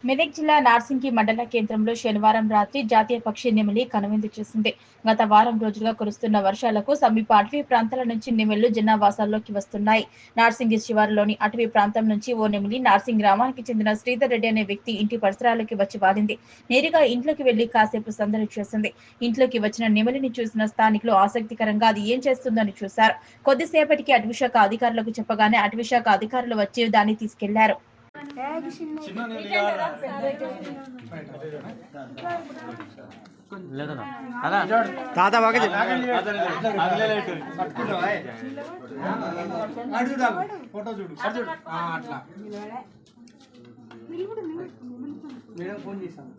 మెదక్ జిల్లా నార్సింగి మండల కేంద్రంలో శనివారం రాత్రి జాతీయ పక్షి నెమిలి కనువిందు చేసింది. గత వారం రోజులుగా కురుస్తున్న వర్షాలకు సమీప అటవీ ప్రాంతాల నుంచి నెమిళ్లు జనావాసాల్లోకి వస్తున్నాయి. నార్సింగి శివారులోని అటవీ ప్రాంతం నుంచి ఓ నెమిలి నార్సింగి గ్రామానికి చెందిన శ్రీధర్ రెడ్డి అనే వ్యక్తి ఇంటి పరిసరాలకి వచ్చి వాలింది. నేరుగా ఇంట్లోకి వెళ్లి కాసేపు సందడి చేసింది. ఇంట్లోకి వచ్చిన నెమిలిని చూసిన స్థానికులు ఆసక్తికరంగా అది ఏం చేస్తుందని చూశారు. కొద్దిసేపటికి అటవీశాఖ అధికారులకు చెప్పగానే అటవీశాఖ అధికారులు వచ్చి దాన్ని తీసుకెళ్లారు. ఫోన్ చేశాను.